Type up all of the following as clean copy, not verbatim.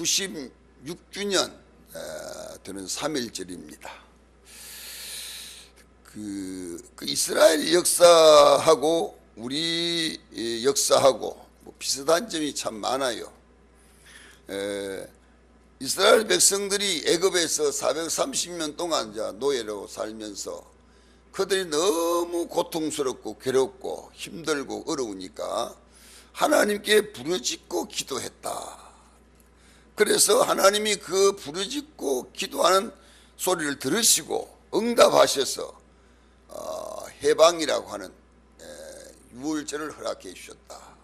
96주년 되는 3.1절입니다. 그 이스라엘 역사하고 우리 역사하고 뭐 비슷한 점이 참 많아요. 이스라엘 백성들이 애굽에서 430년 동안 노예로 살면서 그들이 너무 고통스럽고 괴롭고 힘들고 어려우니까 하나님께 부르짖고 기도했다. 그래서 하나님이 그 부르짖고 기도하는 소리를 들으시고 응답하셔서 해방이라고 하는 유월절을 허락해 주셨다.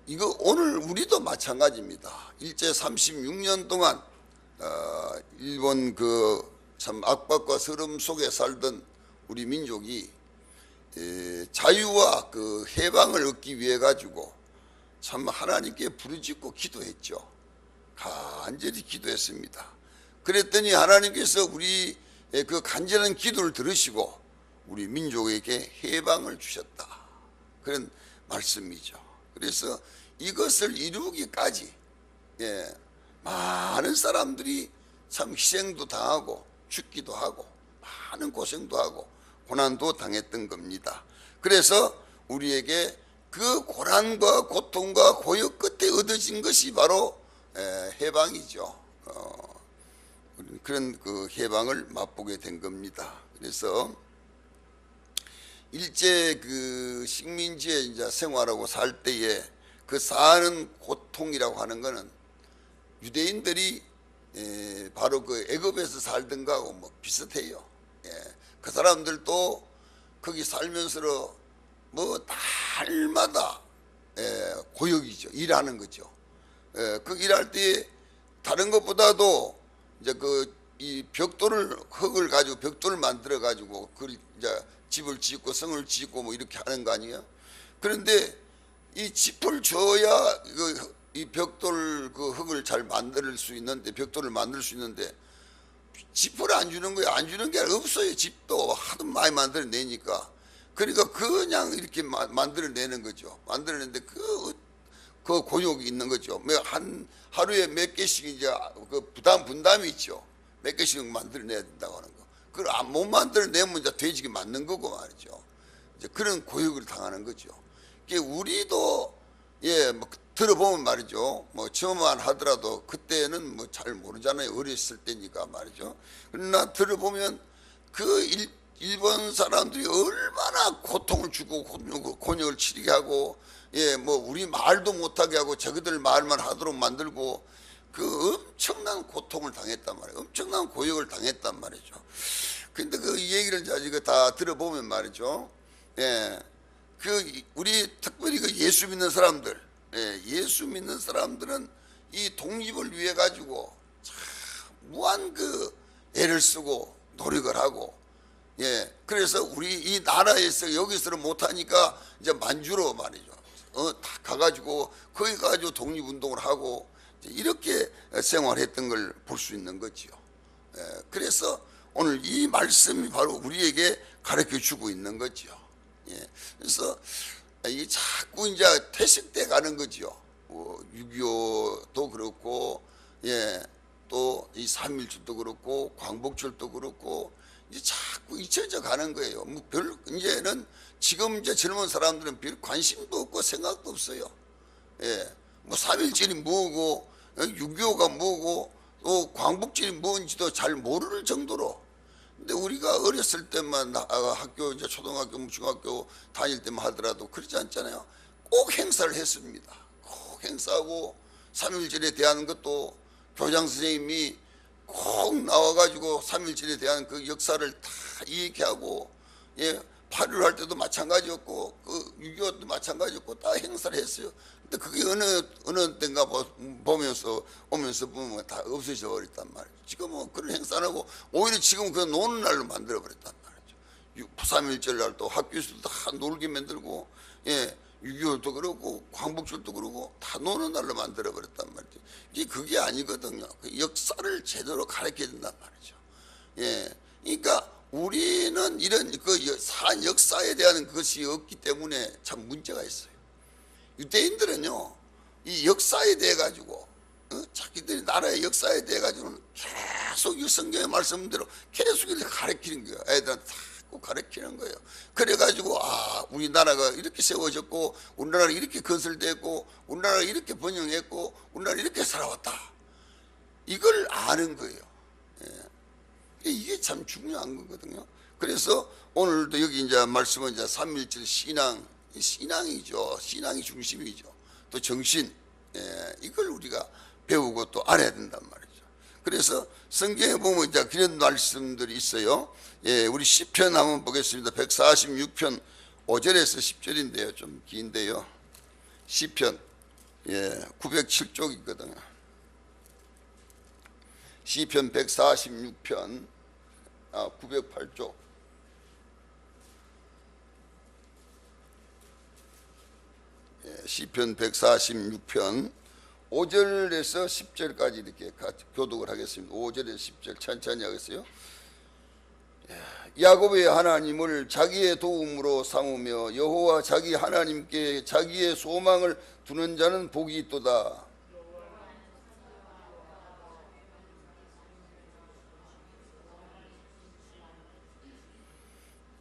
이거 오늘 우리도 마찬가지입니다. 일제 36년 동안 일본 참 압박과 서름 속에 살던 우리 민족이 자유와 해방을 얻기 위해 가지고 참 하나님께 부르짖고 기도했죠. 간절히 기도했습니다. 그랬더니 하나님께서 우리 그 간절한 기도를 들으시고 우리 민족에게 해방을 주셨다. 그런 말씀이죠. 그래서 이것을 이루기까지 많은 사람들이 참 희생도 당하고 죽기도 하고 많은 고생도 하고 고난도 당했던 겁니다. 그래서 우리에게 그 고난과 고통과 고역 끝에 얻어진 것이 바로 해방이죠. 그런 그 해방을 맛보게 된 겁니다. 그래서 일제 식민지에 이제 생활하고 살 때에 그 사는 고통이라고 하는 것은 유대인들이 바로 그 애굽에서 살던 거하고 뭐 비슷해요. 그 사람들도 거기 살면서 뭐 달마다 고역이죠. 일하는 거죠. 그 일할 때 다른 것보다도 이제 이 흙을 가지고 벽돌을 만들어 가지고 그 이제 집을 짓고 성을 짓고 뭐 이렇게 하는 거 아니에요? 그런데 이 집을 줘야 이 벽돌 흙을 잘 만들 수 있는데 벽돌을 만들 수 있는데 집을 안 주는 거예요. 안 주는 게 없어요. 집도 하도 많이 만들어내니까. 그러니까 그냥 이렇게 만들어내는 거죠. 만들어내는데 그 고역이 있는 거죠. 하루에 몇 개씩 이제 분담이 있죠. 몇 개씩 만들어내야 된다고 하는 거. 그걸 못 만들어내면 이제 돼지게 맞는 거고 말이죠. 이제 그런 고역을 당하는 거죠. 우리도 뭐 들어보면 말이죠. 뭐 처음만 하더라도 그때는 뭐 잘 모르잖아요. 어렸을 때니까 말이죠. 그러나 들어보면 일본 사람들이 얼마나 고통을 주고 곤욕을 치르게 하고 뭐 우리 말도 못하게 하고 자기들 말만 하도록 만들고 그 엄청난 고통을 당했단 말이에요. 엄청난 고역을 당했단 말이죠. 근데 그 얘기를 이제 다 들어보면 말이죠. 우리 특별히 예수 믿는 사람들, 예수 믿는 사람들은 이 독립을 위해 가지고 참 무한 애를 쓰고 노력을 하고, 그래서 우리 이 나라에서 여기서는 못하니까 이제 만주로 말이죠. 다 가가지고 거기 가지고 독립운동을 하고 이렇게 생활했던 걸 볼 수 있는 거지요. 그래서 오늘 이 말씀이 바로 우리에게 가르쳐 주고 있는 거죠. 그래서 이게 자꾸 이제 퇴색돼 가는 거죠. 6.25도 그렇고, 또 이 3.1절도 그렇고, 광복절도 그렇고, 이제 자꾸 잊혀져 가는 거예요. 이제는 지금 이제 젊은 사람들은 별 관심도 없고 생각도 없어요. 뭐 3.1절이 뭐고, 6.25가 뭐고, 또 광복절이 뭔지도 잘 모를 정도로. 근데 우리가 어렸을 때만 학교 이제 초등학교, 중학교 다닐 때만 하더라도 그러지 않잖아요. 꼭 행사를 했습니다. 꼭 행사하고 3.1절에 대한 것도 교장 선생님이 꼭 나와가지고 3.1절에 대한 그 역사를 다 얘기하고, 8.15 할 때도 마찬가지였고, 6.25도 마찬가지였고, 다 행사를 했어요. 근데 그게 어느 때인가 오면서 보면 다 없어져 버렸단 말이에요. 지금은 그런 행사 안 하고, 오히려 지금 그 노는 날로 만들어 버렸단 말이죠. 3.1절 날도 학교에서도 다 놀게 만들고, 6.25도 그렇고, 광복절도 그렇고, 다 노는 날로 만들어 버렸단 말이죠. 그게 아니거든요. 그 역사를 제대로 가르쳐야 된단 말이죠. 그러니까 우리는 이런 산 역사에 대한 것이 없기 때문에 참 문제가 있어요. 유대인들은요, 이 역사에 대해 가지고 자기들이 나라의 역사에 대해 가지고는 계속 이 성경의 말씀대로 계속 이렇게 가르치는 거예요. 애들한테 자꾸 가르치는 거예요. 그래가지고 우리나라가 이렇게 세워졌고 우리나라가 이렇게 건설됐고 우리나라가 이렇게 번영했고 우리나라가 이렇게 살아왔다. 이걸 아는 거예요. 이게 참 중요한 거거든요. 그래서 오늘도 여기 이제 말씀은 이제 3.1절 신앙이죠. 신앙이 중심이죠. 또 정신, 이걸 우리가 배우고 또 알아야 된단 말이죠. 그래서 성경에 보면 이제 그런 말씀들이 있어요. 우리 시편 한번 보겠습니다. 146편 5절에서 10절인데요. 좀 긴데요. 시편 907쪽이거든요. 시편 146편 908쪽. 시편 146편 5절에서 10절까지 이렇게 교독을 하겠습니다. 5절에서 10절 천천히 하겠어요. 야곱의 하나님을 자기의 도움으로 삼으며 여호와 자기 하나님께 자기의 소망을 두는 자는 복이 있도다.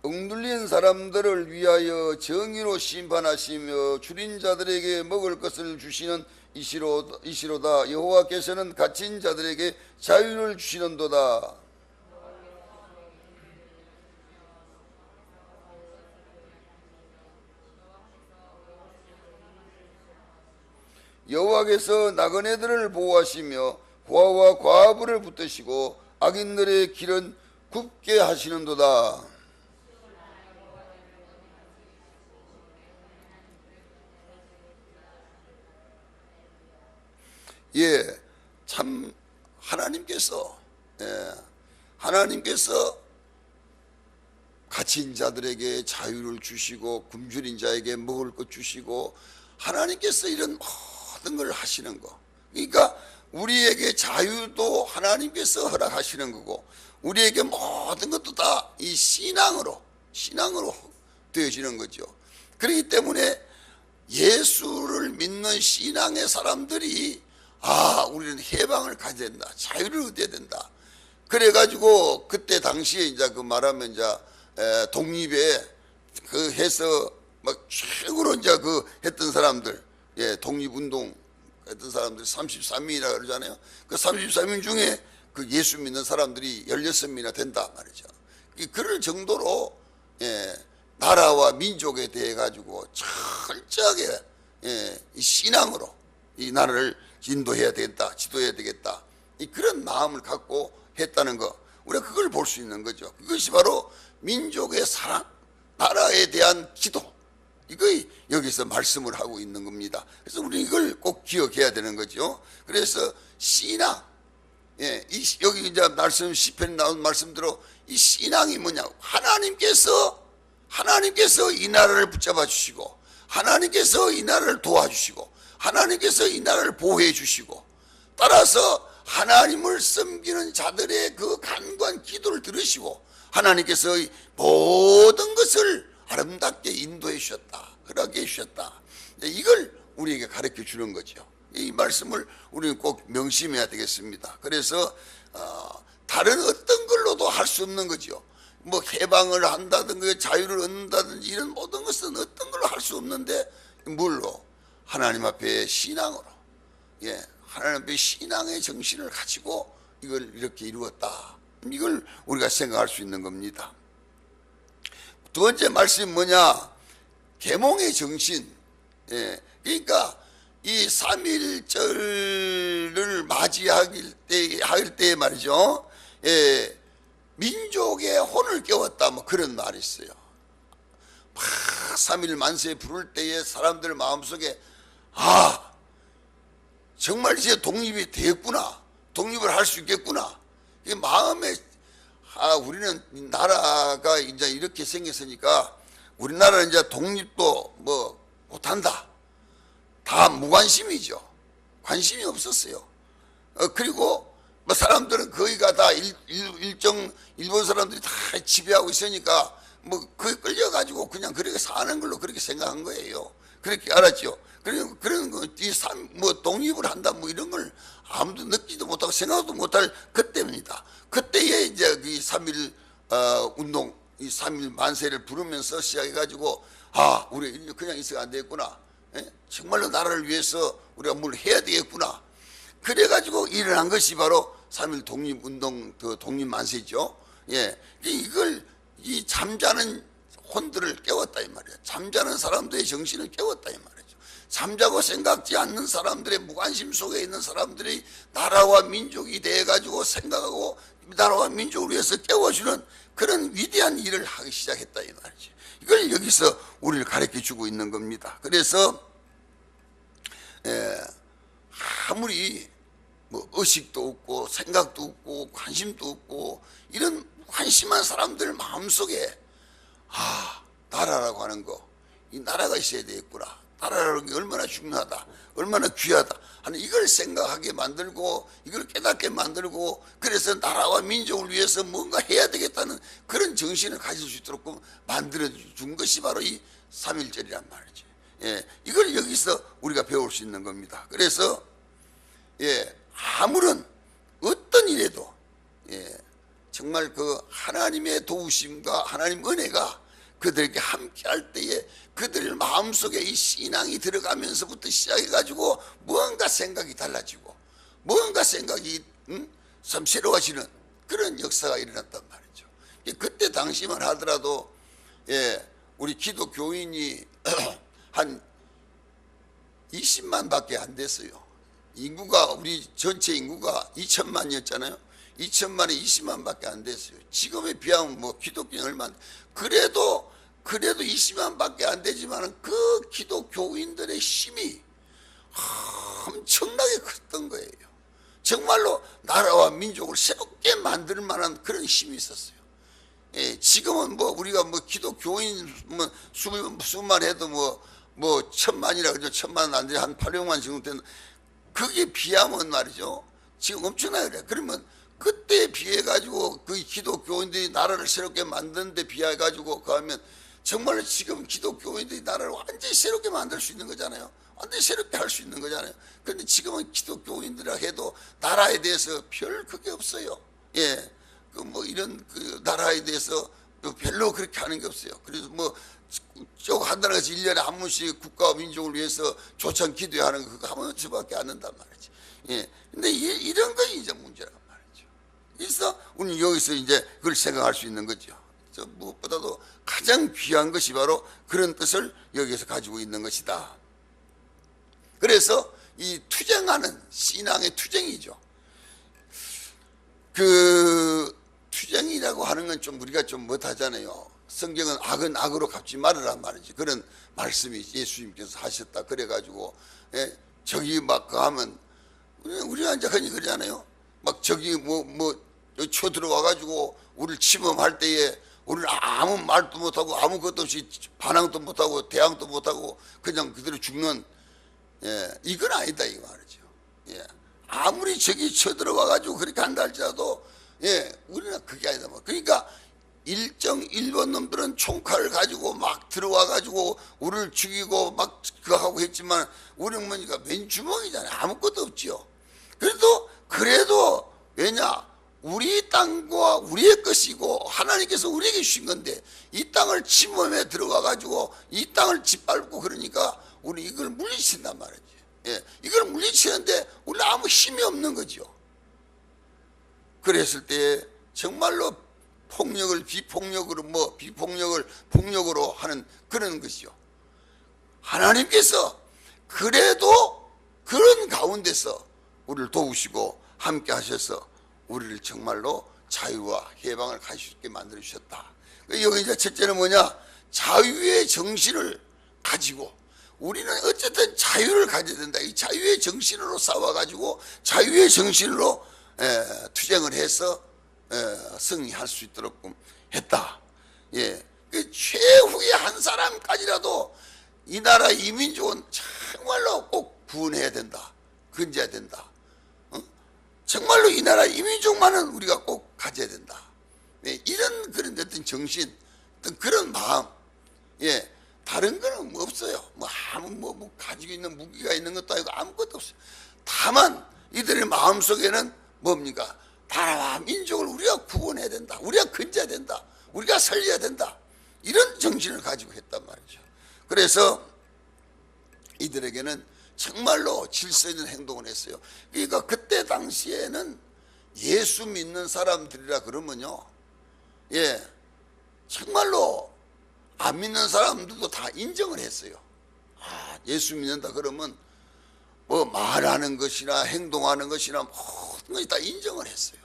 억눌린 사람들을 위하여 정의로 심판하시며 줄인 자들에게 먹을 것을 주시는 이시로다. 여호와께서는 갇힌 자들에게 자유를 주시는도다. 여호와께서 나그네들을 보호하시며 고아와 과부를 붙드시고 악인들의 길은 굽게 하시는도다. 참 하나님께서 갇힌 자들에게 자유를 주시고 굶주린 자에게 먹을 것 주시고 하나님께서 이런 모든 걸 하시는 거. 그러니까 우리에게 자유도 하나님께서 허락하시는 거고 우리에게 모든 것도 다 이 신앙으로 되어지는 거죠. 그렇기 때문에 예수를 믿는 신앙의 사람들이 우리는 해방을 가져야 된다. 자유를 얻어야 된다. 그래가지고 그때 당시에 이제 그 말하면 이제 독립에 그 해서 막 최고로 이제 그 했던 사람들, 독립운동 했던 사람들 33인이라 그러잖아요. 그 33인 중에 그 예수 믿는 사람들이 16명이나 된다 말이죠. 그럴 정도로 나라와 민족에 대해 가지고 철저하게 이 신앙으로 이 나라를 인도해야 되겠다, 지도해야 되겠다. 그런 마음을 갖고 했다는 거, 우리가 그걸 볼 수 있는 거죠. 그것이 바로 민족의 사랑, 나라에 대한 기도, 이거 여기서 말씀을 하고 있는 겁니다. 그래서 우리 이걸 꼭 기억해야 되는 거죠. 그래서 신앙, 여기 이제 말씀 시편에 나온 말씀대로 이 신앙이 뭐냐? 하나님께서 이 나라를 붙잡아 주시고, 하나님께서 이 나라를 도와주시고, 하나님께서 이 나라를 보호해 주시고, 따라서 하나님을 섬기는 자들의 그 간구한 기도를 들으시고 하나님께서 모든 것을 아름답게 인도해 주셨다, 허락해 주셨다. 이걸 우리에게 가르쳐 주는 거죠. 이 말씀을 우리는 꼭 명심해야 되겠습니다. 그래서 다른 어떤 걸로도 할 수 없는 거죠. 뭐 해방을 한다든가 자유를 얻는다든지 이런 모든 것은 어떤 걸로 할 수 없는데, 뭘로? 하나님 앞에 신앙으로, 하나님 앞에 신앙의 정신을 가지고 이걸 이렇게 이루었다. 이걸 우리가 생각할 수 있는 겁니다. 두 번째 말씀이 뭐냐? 계몽의 정신. 그러니까 이 3.1절을 맞이할 때 말이죠. 민족의 혼을 깨웠다, 뭐 그런 말이 있어요. 3.1 만세 부를 때에 사람들 마음속에 정말 이제 독립이 되겠구나, 독립을 할 수 있겠구나, 이 마음에 우리는 나라가 이제 이렇게 생겼으니까 우리나라는 이제 독립도 뭐 못한다, 다 무관심이죠. 관심이 없었어요. 그리고 뭐 사람들은 거의가 다 일본 사람들이 다 지배하고 있으니까 뭐 거기 끌려가지고 그냥 그렇게 사는 걸로 그렇게 생각한 거예요. 그렇게 알았죠. 그런 거, 뭐 독립을 한다 뭐 이런 걸 아무도 느끼도 못하고 생각도 못할 그때입니다. 그때에 이제 이 3.1 운동, 이 3.1 만세를 부르면서 시작해가지고 우리 그냥 있어가 안 되겠구나. 예? 정말로 나라를 위해서 우리가 뭘 해야 되겠구나. 그래가지고 일어난 것이 바로 3.1 독립운동, 그 독립만세죠. 예. 이 잠자는 혼들을 깨웠다 이 말이야. 잠자는 사람들의 정신을 깨웠다 이 말이죠. 잠자고 생각지 않는 사람들의 무관심 속에 있는 사람들이 나라와 민족이 돼가지고 생각하고 나라와 민족을 위해서 깨워주는 그런 위대한 일을 하기 시작했다 이 말이죠. 이걸 여기서 우리를 가르쳐 주고 있는 겁니다. 그래서 아무리 뭐 의식도 없고 생각도 없고 관심도 없고 이런 관심한 사람들 마음속에 나라라고 하는 거, 이 나라가 있어야 되겠구나. 나라라는 게 얼마나 중요하다, 얼마나 귀하다 하는 이걸 생각하게 만들고 이걸 깨닫게 만들고, 그래서 나라와 민족을 위해서 뭔가 해야 되겠다는 그런 정신을 가질 수 있도록 만들어 준 것이 바로 이 3.1절이란 말이죠. 예, 이걸 여기서 우리가 배울 수 있는 겁니다. 그래서 아무런 어떤 일에도 정말 그 하나님의 도우심과 하나님 은혜가 그들에게 함께 할 때에 그들 마음속에 이 신앙이 들어가면서부터 시작해가지고 무언가 생각이 달라지고 무언가 생각이 참 새로워지는 그런 역사가 일어났단 말이죠. 그때 당시만 하더라도 우리 기독교인이 한 20만 밖에 안 됐어요. 인구가, 우리 전체 인구가 2천만이었잖아요. 2천만에 20만 밖에 안 됐어요. 지금에 비하면 뭐 기독교인 얼마, 그래도 20만 밖에 안 되지만 그 기독교인들의 힘이 엄청나게 컸던 거예요. 정말로 나라와 민족을 새롭게 만들 만한 그런 힘이 있었어요. 지금은 뭐 우리가 뭐 기독교인 뭐 수만 해도 뭐 천만이라 그러죠. 천만은 안 돼. 한 800만 정도 되는, 그게 비하면 말이죠. 지금 엄청나게 그래. 그러면 그때에 비해 가지고 그 기독교인들이 나라를 새롭게 만드는 데 비해 가지고 그하면 정말로 지금 기독교인들이 나라를 완전히 새롭게 만들 수 있는 거잖아요. 완전히 새롭게 할 수 있는 거잖아요. 그런데 지금은 기독교인들이라 해도 나라에 대해서 별 그게 없어요. 예, 그 뭐 이런 그 나라에 대해서 별로 그렇게 하는 게 없어요. 그래서 뭐 쭉 한다는 것이 1년에 한 번씩 국가와 민족을 위해서 조찬 기도하는 거 그거 한 번쯤밖에 안 한단 말이지. 예, 근데 이런 거 이제 문제란 말이죠. 그래서 우리 여기서 이제 그걸 생각할 수 있는 거죠. 무엇보다도 가장 귀한 것이 바로 그런 뜻을 여기서 가지고 있는 것이다. 그래서 이 투쟁하는 신앙의 투쟁이죠. 그 투쟁이라고 하는 건 좀 우리가 좀 못하잖아요. 성경은 악은 악으로 갚지 말으란 말이지. 그런 말씀이 예수님께서 하셨다. 그래가지고 저기 막 하면 우리가 이제 흔히 그러잖아요. 막 저기 쳐들어와가지고 우리를 침범할 때에 우리는 아무 말도 못하고 아무것도 없이 반항도 못하고 대항도 못하고 그냥 그대로 죽는, 이건 아니다 이 말이죠. 아무리 적이 쳐들어와가지고 그렇게 한다 할지라도 우리는 그게 아니다. 그러니까 일본 놈들은 총칼을 가지고 막 들어와가지고 우리를 죽이고 막 그거 하고 했지만 우리는 뭐니까 맨주먹이잖아요. 아무것도 없지요. 그래도 왜냐, 우리 땅과 우리의 것이고 하나님께서 우리에게 주신 건데 이 땅을 침범해 들어가 가지고 이 땅을 짓밟고 그러니까 우리 이걸 물리친단 말이지. 이걸 물리치는데 우리 아무 힘이 없는 거죠. 그랬을 때 정말로 폭력을 비폭력으로 비폭력을 폭력으로 하는 그런 것이죠. 하나님께서 그래도 그런 가운데서 우리를 도우시고 함께 하셔서 우리를 정말로 자유와 해방을 가질 수 있게 만들어 주셨다. 여기 이제 첫째는 뭐냐? 자유의 정신을 가지고 우리는 어쨌든 자유를 가져야 된다. 이 자유의 정신으로 싸워가지고 자유의 정신으로 투쟁을 해서 승리할 수 있도록 했다. 그 최후의 한 사람까지라도 이 나라 이 민족은 정말로 꼭 구원해야 된다. 건져야 된다. 정말로 이 나라 이 민족만은 우리가 꼭 가져야 된다. 이런 그런 어떤 정신, 어떤 그런 마음, 다른 거는 뭐 없어요. 뭐 아무 뭐 가지고 있는 무기가 있는 것도 아니고 아무것도 없어요. 다만 이들의 마음속에는 뭡니까? 나라와 민족을 우리가 구원해야 된다. 우리가 건져야 된다. 우리가 살려야 된다. 이런 정신을 가지고 했단 말이죠. 그래서 이들에게는 정말로 질서 있는 행동을 했어요. 그러니까 그때 당시에는 예수 믿는 사람들이라 그러면요, 정말로 안 믿는 사람들도 다 인정을 했어요. 예수 믿는다 그러면 뭐 말하는 것이나 행동하는 것이나 모든 것이 다 인정을 했어요.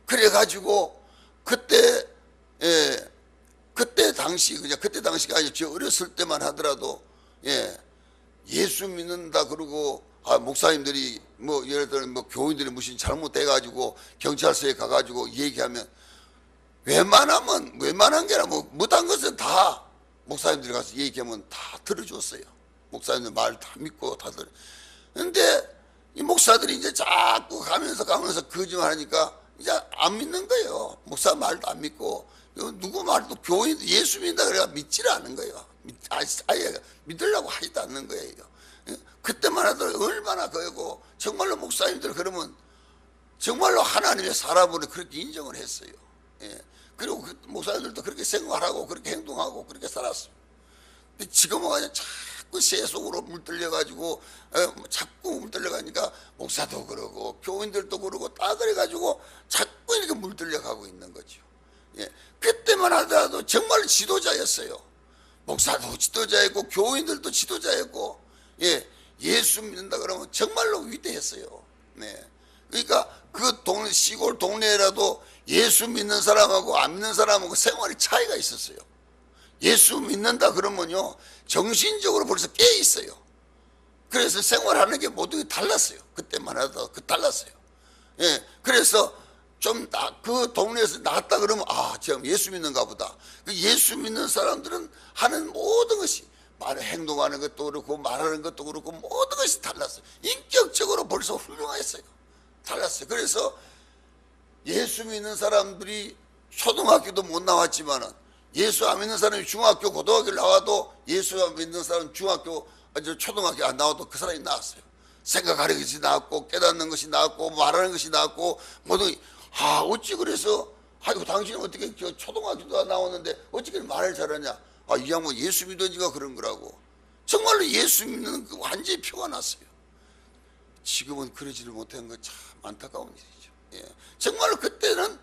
그래가지고 그때 당시, 그냥 그때 당시가 아니죠. 저 어렸을 때만 하더라도 예수 믿는다 그러고 목사님들이 뭐 예를 들어 뭐 교인들이 무슨 잘못돼가지고 경찰서에 가가지고 얘기하면 웬만한 게 아니라 뭐 못한 것은 다 목사님들이 가서 얘기하면 다 들어줬어요. 목사님들 말 다 믿고 다 들어. 근데 이 목사들이 이제 자꾸 가면서 거짓말하니까 이제 안 믿는 거예요. 목사 말도 안 믿고 누구 말도 교인 예수 믿는다 그래가 믿지를 않는 거예요. 아예 믿으려고 하지도 않는 거예요. 그때만 하더라도 얼마나 그러고 정말로 목사님들 그러면 정말로 하나님의 사람으로 그렇게 인정을 했어요. 그리고 그 목사님들도 그렇게 생활하고 그렇게 행동하고 그렇게 살았어요. 근데 지금은 그냥 자꾸 세속으로 물들려가지고 자꾸 물들려가니까 목사도 그러고 교인들도 그러고 다 그래가지고 자꾸 이렇게 물들려가고 있는 거죠. 그때만 하더라도 정말 지도자였어요. 목사도 지도자였고 교인들도 지도자였고 예수 믿는다 그러면 정말로 위대했어요. 그러니까 그 시골 동네라도 예수 믿는 사람하고 안 믿는 사람하고 생활이 차이가 있었어요. 예수 믿는다 그러면요 정신적으로 벌써 깨 있어요. 그래서 생활하는 게 모든 게 달랐어요. 그때만 하더라도 달랐어요. 그래서 좀 그 동네에서 나갔다 그러면 지금 예수 믿는가 보다. 그 예수 믿는 사람들은 하는 모든 것이 행동하는 것도 그렇고 말하는 것도 그렇고 모든 것이 달랐어요. 인격적으로 벌써 훌륭했어요. 달랐어요. 그래서 예수 믿는 사람들이 초등학교도 못 나왔지만은 예수 안 믿는 사람이 중학교 고등학교 나와도 예수 안 믿는 사람 중학교 초등학교 안 나와도 그 사람이 나왔어요. 생각하는 것이 나왔고 깨닫는 것이 나왔고 말하는 것이 나왔고 모든 어찌 그래서 아이고 당신은 어떻게 초등학교도 안 나왔는데 어떻게 말을 잘하냐. 이 양반 예수 믿으니까 그런 거라고. 정말로 예수 믿는 그 완전히 표가 났어요. 지금은 그러지를 못한 건 참 안타까운 일이죠. 정말로 그때는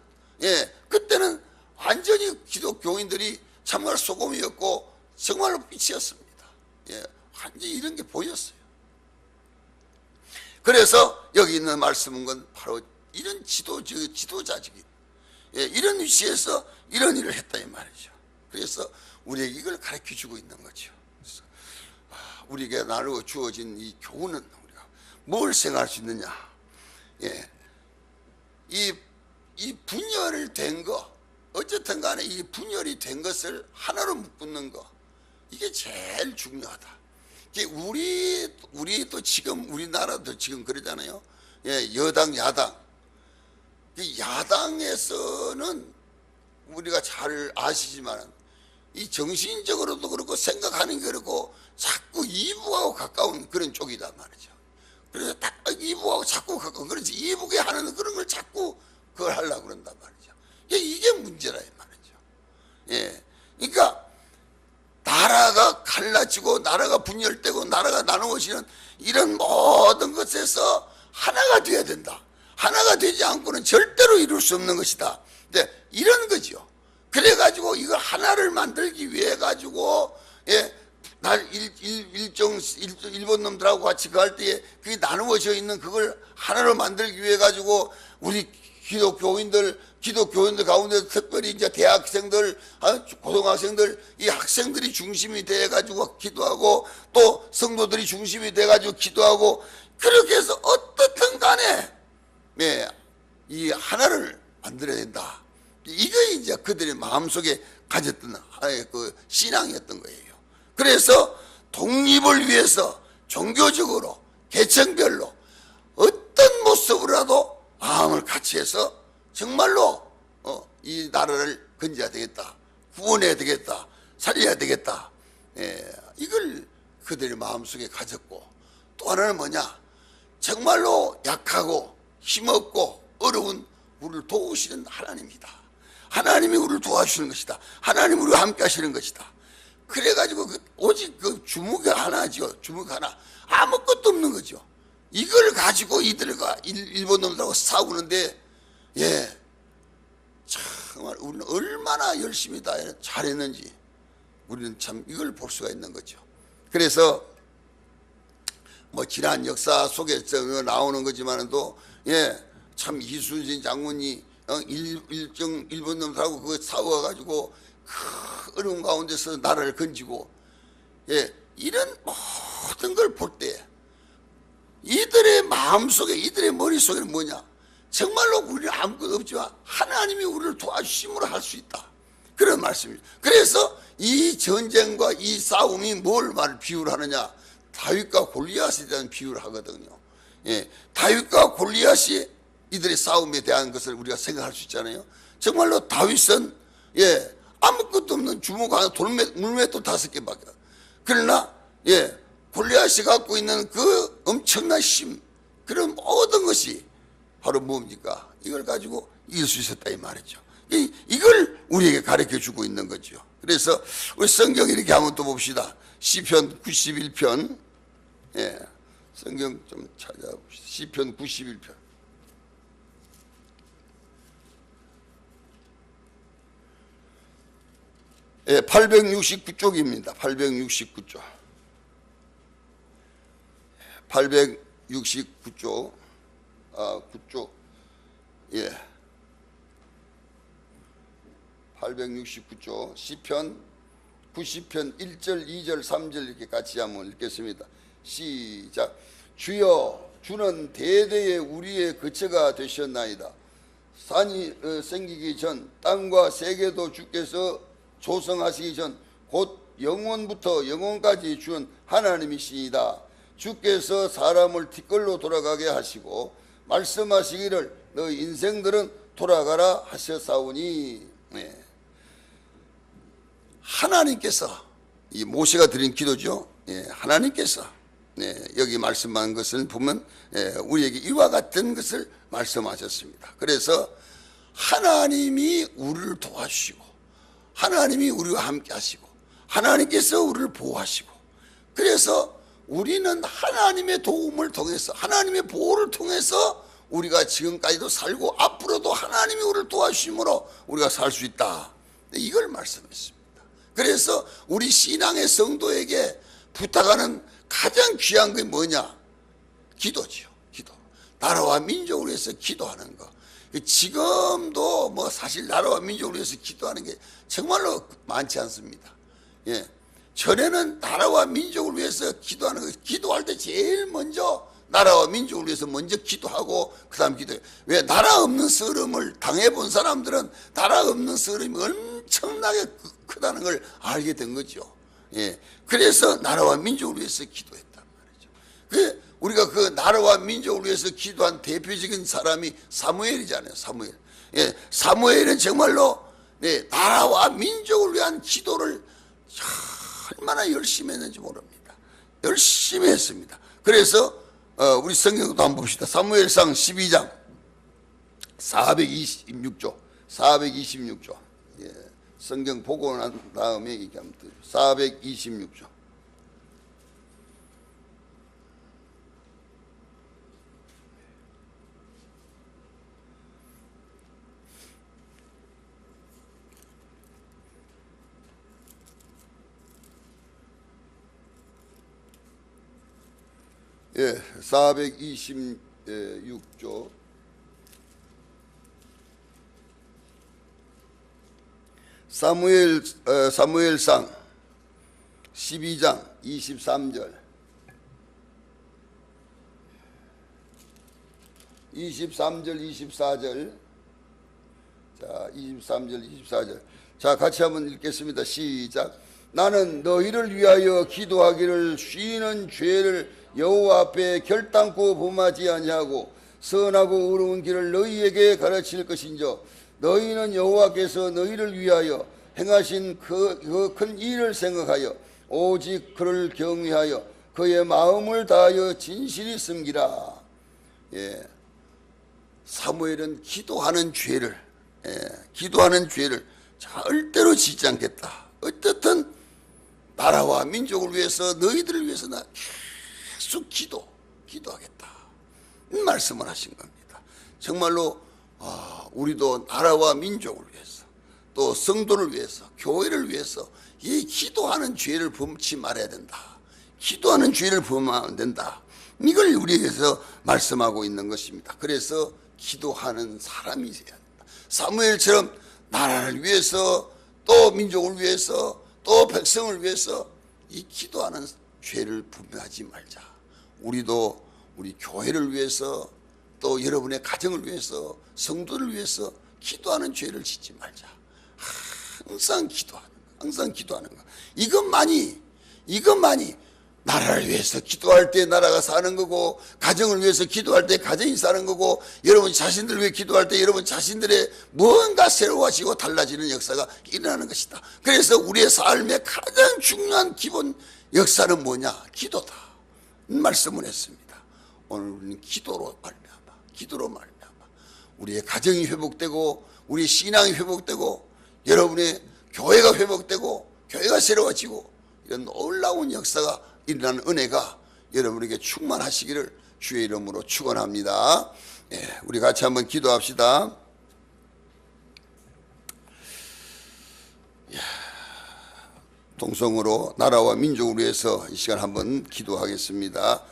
완전히 기독교인들이 정말 소금이었고 정말로 빛이었습니다. 완전히 이런 게 보였어요. 그래서 여기 있는 말씀은 건 바로 이런 지도자적인 이런 위치에서 이런 일을 했다 이 말이죠. 그래서 우리에게 이걸 가르쳐주고 있는 거죠. 그래서 우리에게 나누어 주어진 이 교훈은 우리가 뭘 생각할 수 있느냐. 이 분열을 된 거, 어쨌든 간에 이 분열이 된 것을 하나로 묶는 거, 이게 제일 중요하다. 우리 또 지금 우리나라도 지금 그러잖아요. 여당 야당. 야당에서는 우리가 잘 아시지만 이 정신적으로도 그렇고 생각하는 게 그렇고 자꾸 이북하고 가까운 그런 쪽이단 말이죠. 그래서 딱 이북하고 자꾸 가까운, 그렇지 이북에 하는 그런 걸 자꾸 그걸 하려고 그런단 말이죠. 이게 문제라 이 말이죠. 그러니까 나라가 갈라지고 나라가 분열되고 나라가 나누어지는 이런 모든 것에서 하나가 돼야 된다. 하나가 되지 않고는 절대로 이룰 수 없는 것이다. 근데 이런 거죠. 그래가지고 이거 하나를 만들기 위해 가지고 일본 놈들하고 같이 갈 때에 그게 나누어져 있는 그걸 하나로 만들기 위해 가지고 우리 기독교인들 가운데 특별히 이제 대학생들, 고등학생들, 이 학생들이 중심이 돼 가지고 기도하고 또 성도들이 중심이 돼 가지고 기도하고 그렇게 해서 어떻든 간에 이 하나를 만들어야 된다. 이게 이제 그들의 마음속에 가졌던 그 신앙이었던 거예요. 그래서 독립을 위해서 종교적으로 계층별로 어떤 모습으로라도 마음을 같이 해서 정말로 이 나라를 건져야 되겠다, 구원해야 되겠다, 살려야 되겠다. 이걸 그들의 마음속에 가졌고, 또 하나는 뭐냐, 정말로 약하고 힘없고 어려운 우리를 도우시는 하나님이다. 하나님이 우리를 도와주시는 것이다. 하나님이 우리와 함께 하시는 것이다. 그래가지고 오직 그 주먹이 하나죠. 주먹 하나, 아무것도 없는 거죠. 이걸 가지고 이들과 일본 놈들하고 싸우는데, 정말 우리는 얼마나 열심히 다 잘했는지 우리는 참 이걸 볼 수가 있는 거죠. 그래서 뭐 지난 역사 속에서 나오는 거지만도, 참 이순신 장군이 일본 놈들하고 그거 싸워가지고 그 어려운 가운데서 나라를 건지고, 이런 모든 걸 볼 때 이들의 마음속에, 이들의 머릿속에는 뭐냐, 정말로 우리는 아무것도 없지만 하나님이 우리를 도와주심으로 할 수 있다, 그런 말씀입니다. 그래서 이 전쟁과 이 싸움이 뭘 비유를 하느냐, 다윗과 골리앗에 대한 비유를 하거든요. 다윗과 골리앗이 이들의 싸움에 대한 것을 우리가 생각할 수 있잖아요. 정말로 다윗은 아무것도 없는 주먹 하나, 물맷돌 5개밖에. 그러나 골리앗이 갖고 있는 그 엄청난 힘, 그런 모든 것이 바로 뭡니까? 이걸 가지고 이길 수 있었다 이 말이죠. 이걸 우리에게 가르쳐 주고 있는 거죠. 그래서 우리 성경 이렇게 한번 또 봅시다. 시편 91편, 성경 좀 찾아봅시다. 시편 91편. 예, 869쪽입니다. 869쪽. 869쪽. 9쪽. 869쪽. 시편 90편 1절, 2절, 3절 이렇게 같이 한번 읽겠습니다. 시작. 주여, 주는 대대에 우리의 거처가 되셨나이다. 산이 생기기 전, 땅과 세계도 주께서 조성하시기 전 곧 영원부터 영원까지 주은 하나님이시이다. 주께서 사람을 뒷걸로 돌아가게 하시고 말씀하시기를 너희 인생들은 돌아가라 하셨사오니. 하나님께서, 이 모세가 드린 기도죠. 하나님께서 여기 말씀한 것을 보면 우리에게 이와 같은 것을 말씀하셨습니다. 그래서 하나님이 우리를 도와주시고, 하나님이 우리와 함께 하시고, 하나님께서 우리를 보호하시고, 그래서 우리는 하나님의 도움을 통해서, 하나님의 보호를 통해서 우리가 지금까지도 살고 앞으로도 하나님이 우리를 도와주심으로 우리가 살 수 있다, 이걸 말씀했습니다. 그래서 우리 신앙의 성도에게 부탁하는 가장 귀한 게 뭐냐? 기도지요. 기도. 나라와 민족을 위해서 기도하는 거. 지금도 뭐 사실 나라와 민족을 위해서 기도하는 게 정말로 많지 않습니다. 전에는 나라와 민족을 위해서 기도하는 거, 기도할 때 제일 먼저 나라와 민족을 위해서 먼저 기도하고 그 다음 기도해요. 왜? 나라 없는 서름을 당해본 사람들은 나라 없는 서름이 엄청나게 크다는 걸 알게 된 거죠. 그래서 나라와 민족을 위해서 기도했단 말이죠. 우리가 그 나라와 민족을 위해서 기도한 대표적인 사람이 사무엘이잖아요. 사무엘. 사무엘은 정말로 나라와 민족을 위한 기도를 얼마나 열심히 했는지 모릅니다. 열심히 했습니다. 그래서 우리 성경도 한번 봅시다. 사무엘상 12장 426조 426조. 성경 보고 난 다음에 얘기하면 되죠. 426조. 예, 426조. 사무엘상 12장 23절. 23절 24절. 자, 23절 24절. 자, 같이 한번 읽겠습니다. 시작. 나는 너희를 위하여 기도하기를 쉬는 죄를 여호와 앞에 결단코 범하지 아니하고 선하고 의로운 길을 너희에게 가르칠 것인저 너희는 여호와께서 너희를 위하여 행하신 그 큰 일을 생각하여 오직 그를 경외하여 그의 마음을 다하여 진실히 섬기라. 예, 사무엘은 기도하는 죄를 절대로 짓지 않겠다. 어떻든 나라와 민족을 위해서, 너희들을 위해서 나 계속 기도하겠다, 말씀을 하신 겁니다. 정말로 우리도 나라와 민족을 위해서, 또 성도를 위해서, 교회를 위해서 이 기도하는 죄를 범치 말아야 된다. 기도하는 죄를 범하면 안 된다. 이걸 우리에게서 말씀하고 있는 것입니다. 그래서 기도하는 사람이 돼야 된다. 사무엘처럼 나라를 위해서, 또 민족을 위해서, 또 백성을 위해서 이 기도하는 죄를 범하지 말자. 우리도 우리 교회를 위해서, 또 여러분의 가정을 위해서, 성도를 위해서 기도하는 죄를 짓지 말자. 항상 기도하는 거. 이것만이 나라를 위해서 기도할 때 나라가 사는 거고, 가정을 위해서 기도할 때 가정이 사는 거고, 여러분 자신들을 위해 기도할 때 여러분 자신들의 무언가 새로워지고 달라지는 역사가 일어나는 것이다. 그래서 우리의 삶의 가장 중요한 기본 역사는 뭐냐? 기도다. 말씀을 했습니다. 오늘 우리는 기도로 말미암아 우리의 가정이 회복되고, 우리의 신앙이 회복되고, 여러분의 교회가 회복되고, 교회가 새로워지고, 이런 놀라운 역사가 일어나는 은혜가 여러분에게 충만하시기를 주의 이름으로 축원합니다. 예, 우리 같이 한번 기도합시다. 동성으로 나라와 민족을 위해서 이 시간 한번 기도하겠습니다.